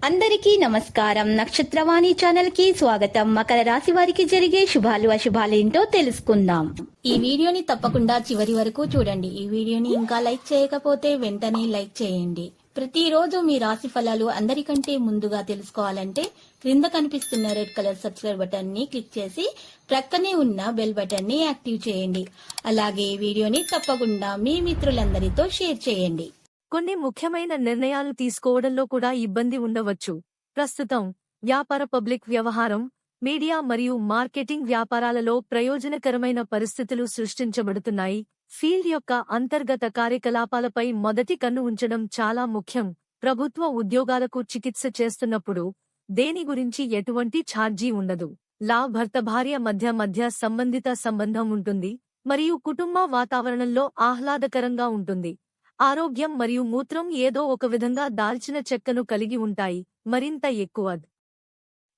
అందరికీ నమస్కారం. నక్షత్రవాణి ఛానల్ కి స్వాగతం. మకర రాశి వారికి జరిగే శుభాలు అశుభాలు ఏంటో తెలుసుకుందాం. ఈ వీడియోని తప్పకుండా చివరి వరకు చూడండి. ఈ వీడియోని ఇంకా లైక్ చేయకపోతే వెంటనే లైక్ చేయండి. ప్రతిరోజు మీ రాశి ఫలాలు అందరికంటే ముందుగా తెలుసుకోవాలంటే క్రింద కనిపిస్తున్న రెడ్ కలర్ సబ్స్క్రైబ్ బటన్ ని క్లిక్ చేసి ప్రక్కనే ఉన్న బెల్ బటన్ ని యాక్టివ్ చేయండి. అలాగే ఈ వీడియోని తప్పకుండా మీ మిత్రులందరితో షేర్ చేయండి. కొన్ని ముఖ్యమైన నిర్ణయాలు తీసుకోవడంలో కూడా ఇబ్బంది ఉండవచ్చు. ప్రస్తుతం వ్యాపార, పబ్లిక్ వ్యవహారం, మీడియా మరియు మార్కెటింగ్ వ్యాపారాలలో ప్రయోజనకరమైన పరిస్థితులు సృష్టించబడుతున్నాయి. ఫీల్డ్ యొక్క అంతర్గత కార్యకలాపాలపై మొదటి కన్ను ఉంచడం చాలా ముఖ్యం. ప్రభుత్వ ఉద్యోగాలకు చికిత్స చేస్తున్నప్పుడు దేని గురించి ఎటువంటి ఛార్జీ ఉండదు. భర్త భార్య మధ్య సంబంధిత సంబంధం ఉంటుంది మరియు కుటుంబ వాతావరణంలో ఆహ్లాదకరంగా ఉంటుంది. ఆరోగ్యం మరియు మూత్రం ఏదో ఒక విధంగా దాల్చిన చెక్కను కలిగి ఉంటాయి. మరింత ఎక్కువ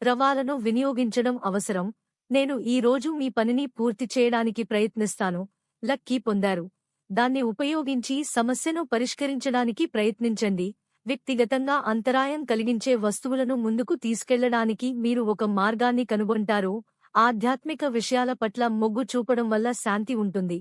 రవాలను వినియోగించడం అవసరం. నేను ఈ రోజు మీ పనిని పూర్తి చేయడానికి ప్రయత్నిస్తాను. లక్కీ పొందారు. దాన్ని ఉపయోగించి సమస్యను పరిష్కరించడానికి ప్రయత్నించండి. వ్యక్తిగతంగా అంతరాయం కలిగించే వస్తువులను ముందుకు తీసుకెళ్లడానికి మీరు ఒక మార్గాన్ని కనుగొంటారు. ఆధ్యాత్మిక విషయాల పట్ల మొగ్గు చూపడం వల్ల శాంతి ఉంటుంది.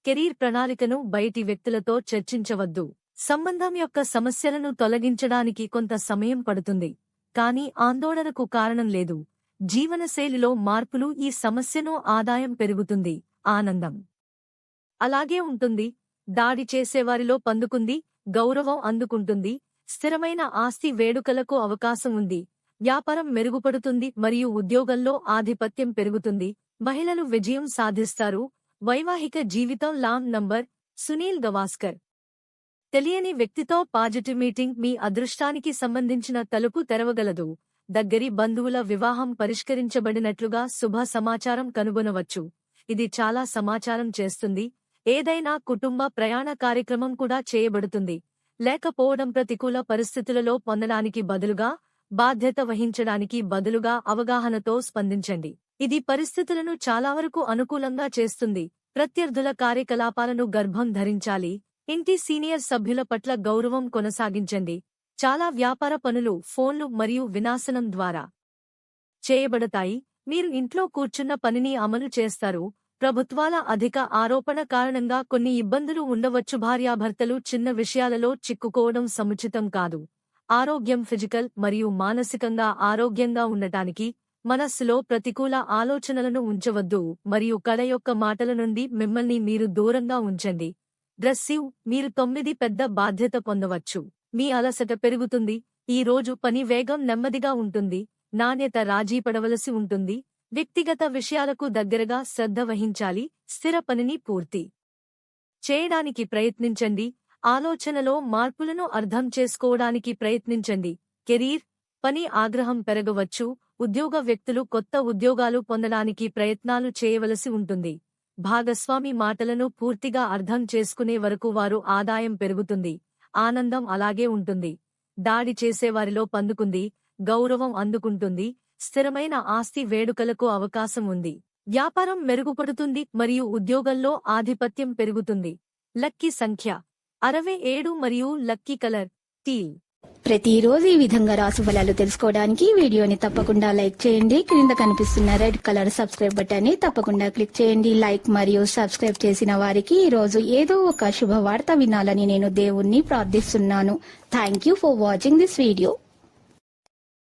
కెరీర్ ప్రణాళికను బయటి వ్యక్తులతో చర్చించవద్దు. సంబంధం యొక్క సమస్యలను తొలగించడానికి కొంత సమయం పడుతుంది, కానీ ఆందోళనకు కారణం లేదు. జీవనశైలిలో మార్పులు ఈ సమస్యను ఆదాయం పెరుగుతుంది, ఆనందం అలాగే ఉంటుంది. దాడి చేసేవారిలో పందుకుంది, గౌరవం అందుకుంటుంది. స్థిరమైన ఆస్తి వేడుకలకు అవకాశం ఉంది. వ్యాపారం మెరుగుపడుతుంది మరియు ఉద్యోగంలో ఆధిపత్యం పెరుగుతుంది. మహిళలు విజయం సాధిస్తారు. వైవాహిక జీవితం లాంగ్ నంబర్ సునీల్ గవాస్కర్. తెలియని వ్యక్తితో పాజిటివ్ మీటింగ్ మీ అదృష్టానికి సంబంధించిన తలుపు తెరవగలదు. దగ్గరి బంధువుల వివాహం పరిష్కరించబడినట్లుగా శుభ సమాచారం కనుగొనవచ్చు. ఇది చాలా సమాచారం చేస్తుంది. ఏదైనా కుటుంబ ప్రయాణ కార్యక్రమం కూడా చేయబడుతుంది. లేకపోవడం ప్రతికూల పరిస్థితులలో పొందడానికి బదులుగా, బాధ్యత వహించడానికి బదులుగా అవగాహనతో స్పందించండి. ఇది పరిస్థితులను చాలా వరకు అనుకూలంగా చేస్తుంది. ప్రత్యర్థుల కార్యకలాపాలను గర్భం ధరించాలి. ఇంటి సీనియర్ సభ్యుల పట్ల గౌరవం కొనసాగించండి. చాలా వ్యాపార పనులు ఫోన్లు మరియు వినాశనం ద్వారా చేయబడతాయి. మీరు ఇంట్లో కూర్చున్న పనిని అమలు చేస్తారు. ప్రభుత్వాల అధిక ఆరోపణ కారణంగా కొన్ని ఇబ్బందులు ఉండవచ్చు. భార్యాభర్తలు చిన్న విషయాలలో చిక్కుకోవడం సముచితం కాదు. ఆరోగ్యం ఫిజికల్ మరియు మానసికంగా ఆరోగ్యంగా ఉండటానికి మనస్సులో ప్రతికూల ఆలోచనలను ఉంచవద్దు మరియు కళ యొక్క మాటల నుండి మిమ్మల్ని మీరు దూరంగా ఉంచండి. డ్రెస్సివ్, మీరు 9 పెద్ద బాధ్యత పొందవచ్చు. మీ అలసట పెరుగుతుంది. ఈ రోజు పని వేగం నెమ్మదిగా ఉంటుంది. నాణ్యత రాజీ పడవలసి ఉంటుంది. వ్యక్తిగత విషయాలకు దగ్గరగా శ్రద్ధ వహించాలి. స్థిర పనిని పూర్తి చేయడానికి ప్రయత్నించండి. ఆలోచనలో మార్పులను అర్థం చేసుకోవడానికి ప్రయత్నించండి. కెరీర్, పని ఆగ్రహం పెరగవచ్చు. ఉద్యోగ వ్యక్తులు కొత్త ఉద్యోగాలు పొందడానికి ప్రయత్నాలు చేయవలసి ఉంటుంది. భాగస్వామి మాటలను పూర్తిగా అర్థం చేసుకునే వరకు వారు ఆదాయం పెరుగుతుంది. ఆనందం అలాగే ఉంటుంది. దాడి చేసేవారిలో పందుకుంది, గౌరవం అందుకుంటుంది. స్థిరమైన ఆస్తి వేడుకలకు అవకాశం ఉంది. వ్యాపారం మెరుగుపడుతుంది మరియు ఉద్యోగంలో ఆధిపత్యం పెరుగుతుంది. లక్కీ సంఖ్య 67 మరియు లక్కీ కలర్ టీల్. ప్రతిరోజు ఈ విధంగా రాశి ఫలాలు తెలుసుకోవడానికి వీడియోని తప్పకుండా లైక్ చేయండి. క్రింద కనిపిస్తున్న రెడ్ కలర్ సబ్స్క్రైబ్ బటన్ ని తప్పకుండా క్లిక్ చేయండి. లైక్ మరియు సబ్స్క్రైబ్ చేసిన వారికి ఈ రోజు ఏదో ఒక శుభవార్త వినాలని నేను దేవుణ్ణి ప్రార్థిస్తున్నాను. Thank you for watching this video.